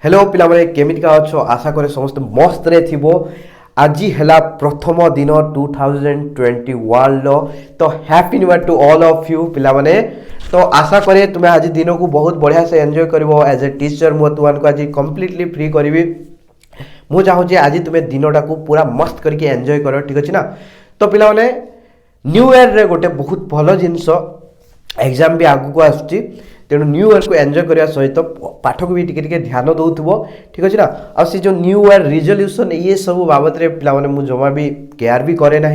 Hello पिलामाने केमितिका अच्छो आशा करे समस्त मस्त रे थिबो। आज है प्रथम दिन 2021 लो तो happy new year to all of you पिलामाने। तो आशा करे तुम्हें आज दिन को बहुत बढ़िया से एंजॉय करिवो। एज ए टीचर मु तुमको आज कंप्लीटली फ्री करी। मु चाहूँ आज तुम्हें दिनटा को पूरा मस्त करके एंजॉय कर, ठीक अच्छे ना। तो पिलामाने न्यू ईयर रे गोटे बहुत भल जिनस एग्जाम भी आगू आसुची, तेणु न्यू ईयर को एंजॉय करने सहित पाठ को भी टिके ध्यान दौथुव, ठीक अच्छे ना। आ जो न्यू ईयर रिजोल्यूशन ये सब बाबद पे मुझे जमा भी केयर भी करे ना,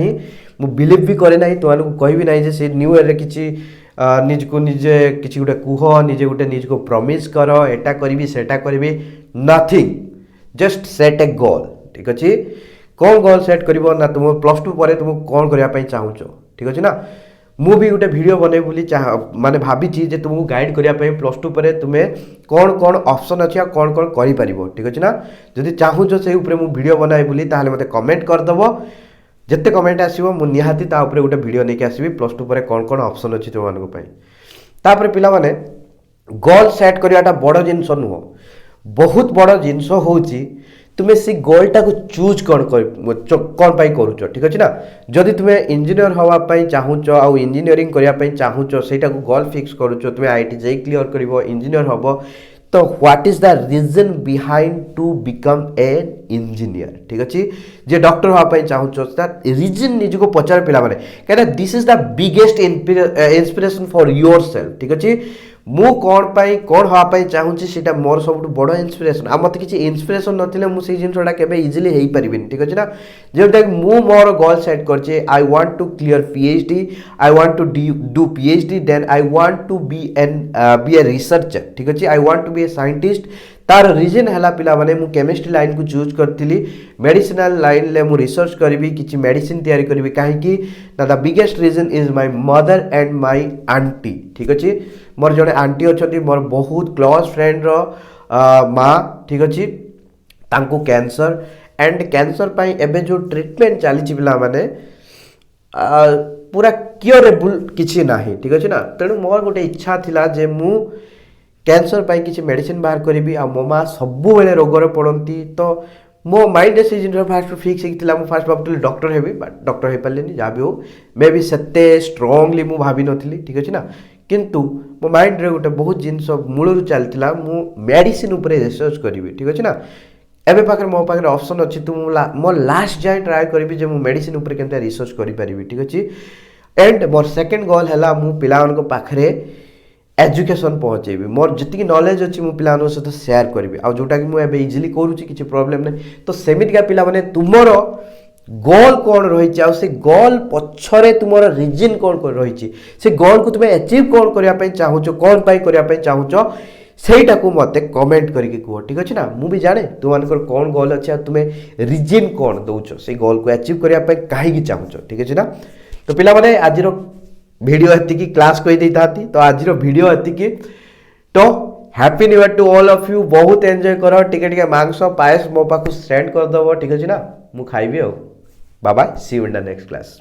मु बिलीव भी करे ना। तुमको कहबी ना से न्यू ईयर किसी निज को निजे किसी गोटे कह निजे गोटे निज को प्रॉमिस कर एटा करी सेटा करी नथिंग, जस्ट सेट ए गोल, ठीक अच्छे। कौन गोल सेट कर ना तुम +2 पर तुम कौन करने चाहूच, ठीक अच्छे ना। मु भी गोटे वीडियो बने बोली माने भाभी जे तुमको गाइड करने +2 पर तुम्हें कौन कौन ऑप्शन अच्छी आ कौन कौन कर पार, ठीक अच्छे ना। जदि चाहूच से वीडियो बनाए बोली ताहले मते कमेंट करदेव। जिते कमेंट आसो मुझे निहाती गोटे वीडियो नहीं आसबि +2 पर कौन कौन ऑप्शन अच्छी तुम मानक पिला माने गोल सेट करवाटा बड़ जिनस नुह, बहुत बड़ जिनस होची तुम्हें से गोलटा को चूज कौन करुच, ठीक अच्छे ना। जदि तुम्हें इंजीनियर हाँपाई चाहूच आउ इंजीनियरिंग करने चाहूच सेटा को गोल फिक्स करुच तुम्हें IIT JEE क्लियर कर इंजीनियर हम, तो what is the reason behind to become an engineer, ठीक अच्छे। जे डॉक्टर हाँपाई चाहूच रीजन निज को पचार पिला माने कहीं this is the biggest inspiration for your self, ठीक अच्छे। मु कौन पाई कौन हाँपाई चाहूँगी सीटा मोर सब बड़ इंस्पिरेशन आ मत किसी इंस्पिरेशन नथिले मु से जिनसटा केबे इजिली हो पारिबिन, ठीक अच्छे ना। जेमता मु मोर गोल सेट करछे I want to clear PhD, I want to do PhD, then I want to be a researcher, ठीक अच्छे। I want to be a scientist. तार रीजन है पिला माने मु केमिस्ट्री लाइन को चूज करथिली, मेडिसिनल लाइन ले मु रिसर्च करी किसी मेडिसिन तैयारी करी कहीं ना। The biggest reason is my mother and my aunty, ठीक अच्छे। मोर जड़े आंटी अच्छा मोर बहुत क्लोज फ्रेंड माँ, ठीक अच्छे। तांको कैंसर एंड कैंसर पाई एबे जो ट्रीटमेंट चली पिला माने पूरा क्योरेबल किसी ना, ठीक अच्छे ना। तेणु मोर गोटे इच्छा थिला जे मु कैंसर पाई किसी मेडिसिन बाहर करी आ मो माँ सबु बेले रोगर पड़ती। तो मो माइंड से जिन फास्ट फिक्स होता मुझे फास्ट भावुली डॉक्टर हेबी, बट डॉक्टर हो पारे जहाँ भी हो मे भी सेते स्ट्रांगली मु भाभी नी, ठीक अच्छे ना। किंतु मो माइंड रे गोटे बहुत जिनस मूलर चलता मु मेडिसिन उपरे रिसर्च करी, ठीक अच्छे ना। एबे पाखे मो पाखे ऑप्शन अच्छी तो मो लास्ट जाए ट्राए करी जे मु मेडिसिन उपरे केनता रिसर्च करि परिबी, ठीक अच्छे। एंड मोर सेकंड गोल है मु पिला पाखे एजुकेशन पहुँचेबी। मोर जी नॉलेज अच्छी मु पिला सहित शेयर करी आ जोटा कि मुझे इजिली करुच्ची किसी प्रॉब्लम नहीं। तो सेमितिका पिला माने तुमर गोल कौन रही आ से गोल पछरे तुमर रीजन कौन रही से गोल को तुम्हें अचीव कौन करने चाहूच कौन पाई करने चाहूच सेटा को मते कमेंट करके कह, ठीक अच्छे ना। मु भी जाने तुम कौन गोल अच्छे तुम्हें रीजन कौन दौच से गोल को अचीव करने कहीं चाहूच, ठीक अच्छे ना। तो पिला माने आज वीडियो एतिकी क्लास कही देता तो आज वीडियो एतिकी। तो happy new year to all of you. बहुत एंजॉय कर टिके मांस पायस मो पाखु सेंड करदेव, ठीक अच्छे ना। मु खाइबी। Bye bye, see you in the next class.